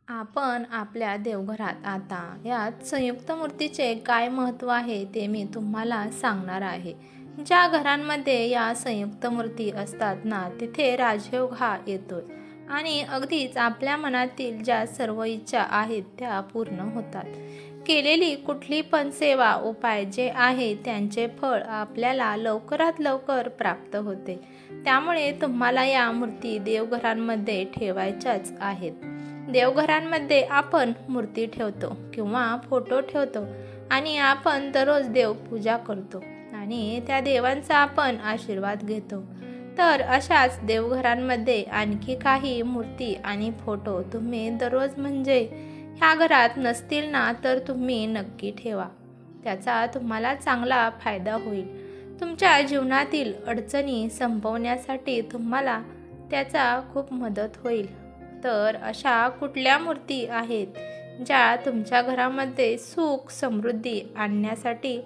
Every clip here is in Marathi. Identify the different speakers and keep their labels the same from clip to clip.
Speaker 1: आपण आपल्या देवघरात आता यात संयुक्त मूर्तीचे काय महत्त्व आहे ते मी तुम्हाला सांगणार आहे. ज्या घरांमध्ये या संयुक्त मूर्ती असतात ना, तिथे राजयोग हा येतोय आणि अगदीच आपल्या मनातील ज्या सर्व इच्छा आहेत त्या पूर्ण होतात. केलेली कुठली पण सेवा उपाय जे आहे त्यांचे फळ आपल्याला लवकरात लवकर प्राप्त होते. त्यामुळे तुम्हाला या मूर्ती देवघरांमध्ये ठेवायच्याच आहेत. देवघरांमध्ये आपण मूर्ती ठेवतो किंवा फोटो ठेवतो आणि आपण दररोज देवपूजा करतो आणि त्या देवांचा आपण आशीर्वाद घेतो. तर अशाच देवघरांमध्ये आणखी काही मूर्ती आणि फोटो तुम्ही दररोज म्हणजे ह्या घरात नसतील ना, तर तुम्ही नक्की ठेवा. त्याचा तुम्हाला चांगला फायदा होईल. तुमच्या जीवनातील अडचणी संपवण्यासाठी तुम्हाला त्याचा खूप मदत होईल. तर अशा कुठल्या मूर्ती आहेत ज्या तुमच्या घरामध्ये सुख समृद्धी आणण्यासाठी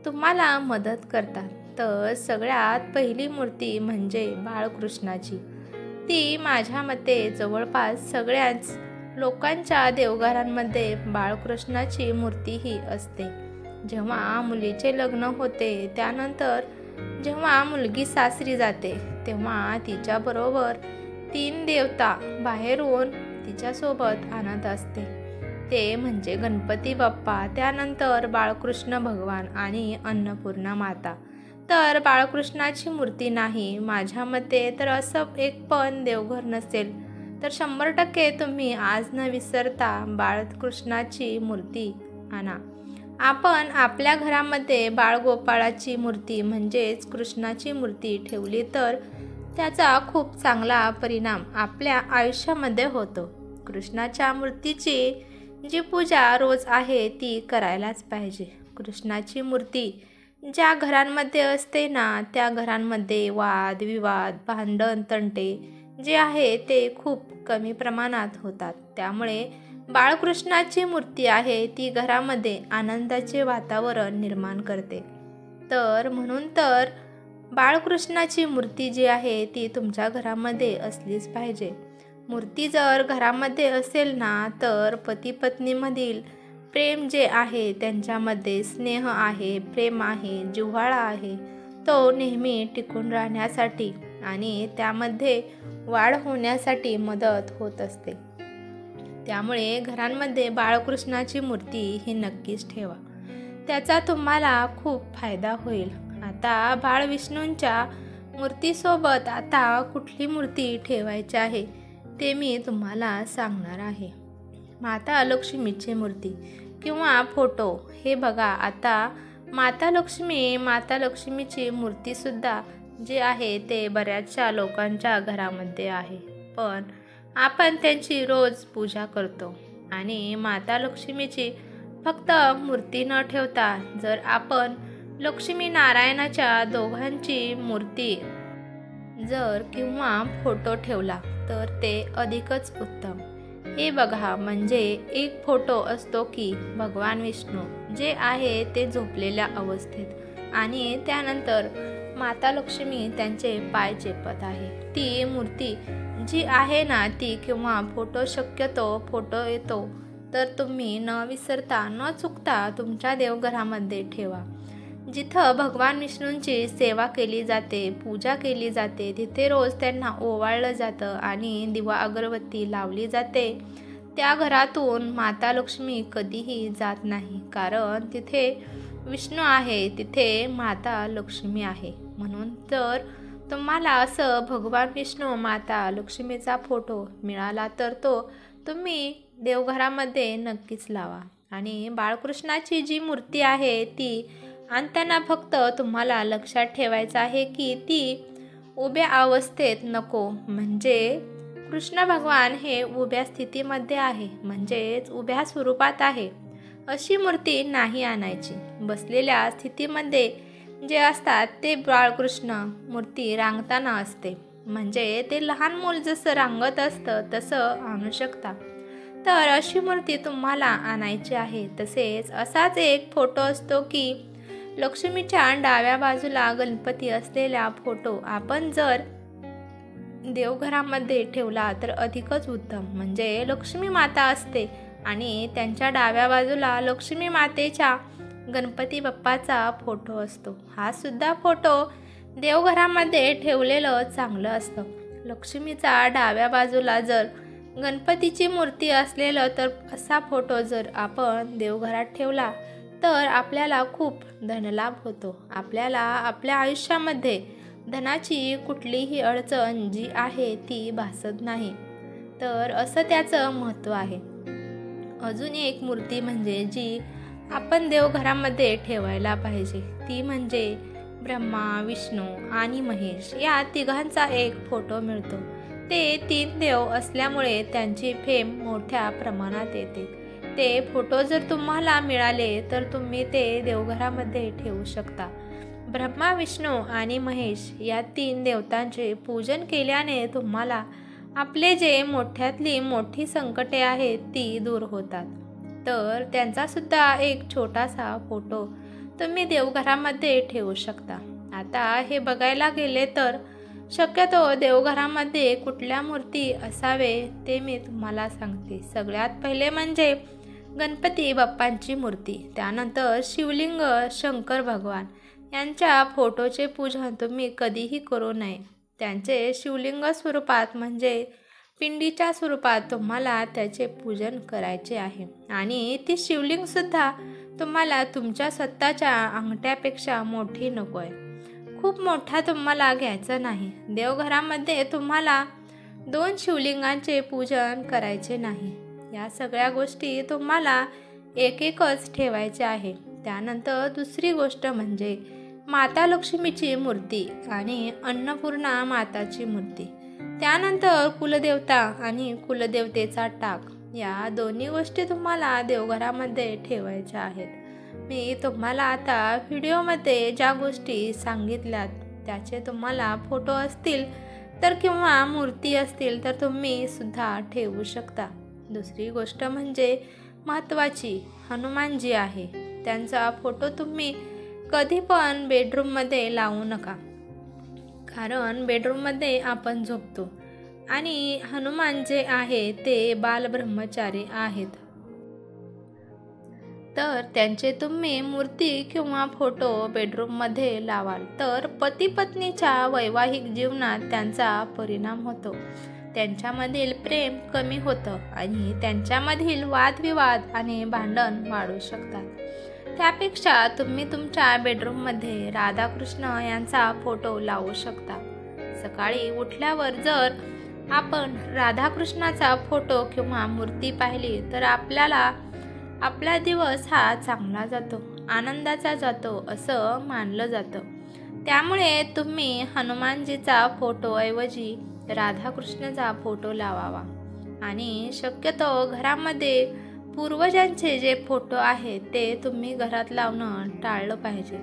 Speaker 1: तुम्हाला मदत करतात? तर सगळ्यात पहिली मूर्ती म्हणजे बाळकृष्णाची. ती माझ्या मते जवळपास सगळ्याच लोकांच्या देवघरांमध्ये बाळकृष्णाची मूर्तीही असते. जेव्हा मुलीचे लग्न होते त्यानंतर जेव्हा मुलगी सासरी जाते तेव्हा तिच्याबरोबर 3 देवता बाहेरून तिच्यासोबत आणत असते. ते म्हणजे गणपती बाप्पा, त्यानंतर बाळकृष्ण भगवान आणि अन्नपूर्णा माता. तर बाळकृष्णाची मूर्ती नाही, माझ्या मते तर असं एक पण देवघर नसेल तर 100% तुम्ही आज न विसरता बाळकृष्णाची मूर्ती आणा. आपण आपल्या घरामध्ये बाळगोपाळाची मूर्ती म्हणजेच कृष्णाची मूर्ती ठेवली तर त्याचा खूप चांगला परिणाम आपल्या आयुष्यामध्ये होतो. कृष्णाच्या मूर्तीची जी पूजा रोज आहे ती करायलाच पाहिजे. कृष्णाची मूर्ती ज्या घरांमध्ये असते ना, त्या घरांमध्ये वाद विवाद भांडण तंटे जे आहे ते खूप कमी प्रमाणात होतात. त्यामुळे बाळकृष्णाची मूर्ती आहे ती घरामध्ये आनंदाचे वातावरण निर्माण करते. तर म्हणून तर बाळकृष्णाची मूर्ती जी आहे ती तुमच्या घरामध्ये असलीच पाहिजे. मूर्ती जर घरामध्ये असेल ना, तर पती पत्नीमधील प्रेम जे आहे, त्यांच्यामध्ये स्नेह आहे, प्रेम आहे, जिव्हाळा आहे, तो नेहमी टिकून राहण्यासाठी आणि त्यामध्ये वाढ होण्यासाठी मदत होत असते. त्यामुळे घरांमध्ये बाळकृष्णाची मूर्ती ही नक्कीच ठेवा. त्याचा तुम्हाला खूप फायदा होईल. आता बाळविष्णूंच्या मूर्तीसोबत आता कुठली मूर्ती ठेवायची आहे ते मी तुम्हाला सांगणार आहे. माता लक्ष्मीची मूर्ती किंवा फोटो. हे बघा, आता माता लक्ष्मीची मूर्तीसुद्धा जी आहे ते बऱ्याचशा लोकांच्या घरामध्ये आहे. पण आपण त्यांची रोज पूजा करतो आणि माता लक्ष्मीची फक्त मूर्ती न ठेवता जर आपण लक्ष्मी नारायणाच्या दोघांची मूर्ती जर किंवा फोटो ठेवला तर ते अधिकच उत्तम. हे बघा, म्हणजे एक फोटो असतो की भगवान विष्णू जे आहे ते झोपलेल्या अवस्थेत आणि त्यानंतर माता लक्ष्मी त्यांचे पाय चेपत आहे. ती मूर्ती जी आहे ना ती किंवा फोटो, शक्यतो फोटो येतो तर तुम्ही न विसरता न चुकता तुमच्या देवघरामध्ये ठेवा. जिथं भगवान विष्णूंची सेवा केली जाते, पूजा केली जाते, तिथे रोज त्यांना ओवाळलं जातं आणि दिवा अगरबत्ती लावली जाते, त्या घरातून माता लक्ष्मी कधीही जात नाही. कारण तिथे विष्णू आहे, तिथे माता लक्ष्मी आहे. म्हणून तर तुम्हाला असं भगवान विष्णू माता लक्ष्मीचा फोटो मिळाला तर तो तुम्ही देवघरामध्ये नक्कीच लावा. आणि बाळकृष्णाची जी मूर्ती आहे ती आणताना फक्त तुम्हाला लक्षात ठेवायचं आहे की ती उभ्या अवस्थेत नको. म्हणजे कृष्ण भगवान हे उभ्या स्थितीमध्ये आहे, म्हणजेच उभ्या स्वरूपात आहे, अशी मूर्ती नाही आणायची. बसलेल्या स्थितीमध्ये जे असतात ते बाळकृष्ण मूर्ती रांगताना असते, म्हणजे ते लहान मूल जसं रांगत असतं तसं आणू शकता. तर अशी मूर्ती तुम्हाला आणायची आहे. तसेच असाच एक फोटो असतो की लक्ष्मीच्या डाव्या बाजूला गणपती असलेला फोटो आपण जर देवघरामध्ये ठेवला तर अधिकच उत्तम. म्हणजे लक्ष्मी माता असते आणि त्यांच्या डाव्या बाजूला लक्ष्मी मातेच्या गणपती बाप्पाचा फोटो असतो. हा सुद्धा फोटो देवघरामध्ये ठेवलेलं चांगलं असतं. लक्ष्मीचा डाव्या बाजूला जर गणपतीची मूर्ती असलेलं तर असा फोटो जर आपण देवघरात ठेवला तर आपल्याला खूप धनलाभ होतो. आपल्याला आपल्या आयुष्यामध्ये धनाची कुठलीही अडचण जी आहे ती भासत नाही. तर असं त्याचं महत्त्व आहे. अजून एक मूर्ती म्हणजे जी आपण देवघरामध्ये ठेवायला पाहिजे ती म्हणजे ब्रह्मा, विष्णू आणि महेश या तिघांचा एक फोटो मिळतो. ते 3 देव असल्यामुळे त्यांची फेम मोठ्या प्रमाणात येते. ते फोटो जर तुम्हाला मिळाले तर तुम्ही ते देवघरामध्ये ठेवू शकता. ब्रह्मा, विष्णू आणि महेश या 3 देवतांचे पूजन केल्याने तुम्हाला आपले जे मोठ्यातली मोठी संकटे आहेत ती दूर होतात. तर त्यांचा सुद्धा एक छोटासा फोटो तुम्ही देवघरामध्ये ठेवू शकता. आता हे बघायला गेले तर शक्यतो देवघरामध्ये कुठल्या मूर्ती असावे ते मी तुम्हाला सांगते. सगळ्यात पहिले म्हणजे गणपती बाप्पांची मूर्ती, त्यानंतर शिवलिंग, शंकर भगवान यांच्या फोटोचे पूजन तुम्ही कधीही करू नये. त्यांचे शिवलिंग स्वरूपात म्हणजे पिंडीच्या स्वरूपात तुम्हाला त्याचे पूजन करायचे आहे आणि ती शिवलिंगसुद्धा तुम्हाला तुमच्या स्वतःच्या अंगठ्यापेक्षा मोठी नको आहे. खूप मोठा तुम्हाला घ्यायचा नाही. देवघरामध्ये तुम्हाला 2 शिवलिंगांचे पूजन करायचे नाही. या सगळ्या गोष्टी तुम्हाला एकच ठेवायचे आहे. त्यानंतर दुसरी गोष्ट म्हणजे माता लक्ष्मीची मूर्ती आणि अन्नपूर्णा माताची मूर्ती. त्यानंतर कुलदेवता आणि कुलदेवतेचा टाक या दोन्ही गोष्टी तुम्हाला देवघरामध्ये ठेवायच्या आहेत. मी तुम्हाला आता व्हिडिओमध्ये ज्या गोष्टी सांगितल्यात त्याचे तुम्हाला फोटो असतील तर किंवा मूर्ती असतील तर तुम्ही सुद्धा ठेवू शकता. दुसरी गोष्ट म्हणजे महत्त्वाची हनुमानजी आहे. त्यांचा फोटो तुम्ही कधी पण बेडरूममध्ये लावू नका, कारण बेडरूममध्ये आपण झोपतो आणि हनुमान जे आहे ते बालब्रह्मचारी आहेत. तर त्यांचे तुम्ही मूर्ती किंवा फोटो बेडरूममध्ये लावाल तर पती पत्नीच्या वैवाहिक जीवनात त्यांचा परिणाम होतो. त्यांच्यामधील प्रेम कमी होतं आणि त्यांच्यामधील वादविवाद आणि भांडण वाढू शकतात. त्यापेक्षा तुम्ही तुमच्या बेडरूममध्ये राधाकृष्ण यांचा फोटो लावू शकता. सकाळी उठल्यावर जर आपण राधाकृष्णाचा फोटो किंवा मूर्ती पाहिली तर आपला दिवस हा चांगला जातो, आनंदाचा जातो असं मानलं जातं. त्यामुळे तुम्ही हनुमानजीचा फोटोऐवजी राधाकृष्णाचा फोटो लावावा आणि शक्यतो घरामध्ये पूर्वजांचे जे फोटो आहेत ते तुम्ही घरात लावणं टाळलं पाहिजे.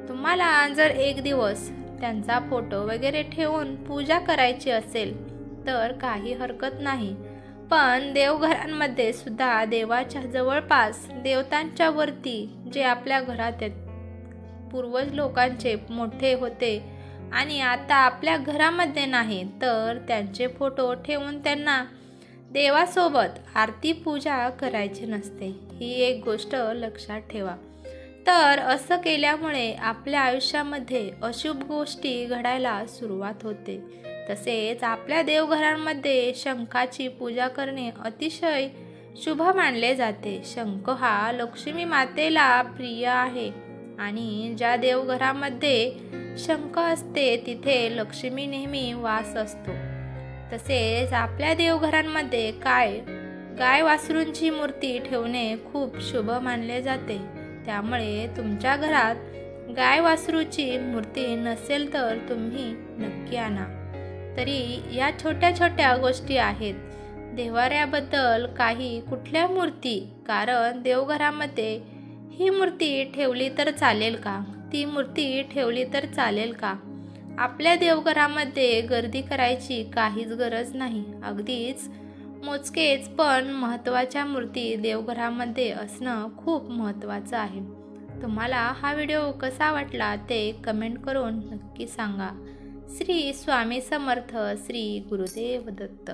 Speaker 1: तुम्हाला जर एक दिवस त्यांचा फोटो वगैरे ठेवून पूजा करायची असेल तर काही हरकत नाही. पण देवघरांमध्ये सुद्धा देवाच्या जवळपास देवतांच्या वरती जे आपल्या घरात आहेत, पूर्वज लोकांचे मोठे होते आणि आता आपल्या घरामध्ये नाही तर त्यांचे फोटो ठेवून त्यांना देवासोबत आरती पूजा करायची नसते. ही एक गोष्ट लक्षात ठेवा. तर असं केल्यामुळे आपल्या आयुष्यामध्ये अशुभ गोष्टी घडायला सुरुवात होते. तसेच आपल्या देवघरांमध्ये शंखाची पूजा करणे अतिशय शुभ मानले जाते. शंख हा लक्ष्मी मातेला प्रिय आहे आणि ज्या देवघरामध्ये शंख असते तिथे लक्ष्मी नेहमी वास असतो. तसेच आपल्या देवघरांमध्ये गाय वासरूंची मूर्ती ठेवणे खूप शुभ मानले जाते. त्यामुळे तुमच्या घरात गाय वासरूची मूर्ती नसेल तर तुम्ही नक्की आणा. तरी या छोट्या छोट्या गोष्टी आहेत. देवाऱ्याबद्दल कुठल्या मूर्ती, कारण देवघरामध्ये ही मूर्ती ठेवली तर चालेल का, ती मूर्ती ठेवली तर चालेल का. आपल्या देवघरामध्ये गर्दी करायची काहीच गरज नाही. अगदीच मोजकेच पण महत्त्वाच्या मूर्ती देवघरामध्ये असणं खूप महत्त्वाचं आहे. तुम्हाला हा व्हिडिओ कसा वाटला ते कमेंट करून नक्की सांगा. श्री स्वामी समर्थ. श्री गुरुदेव दत्त.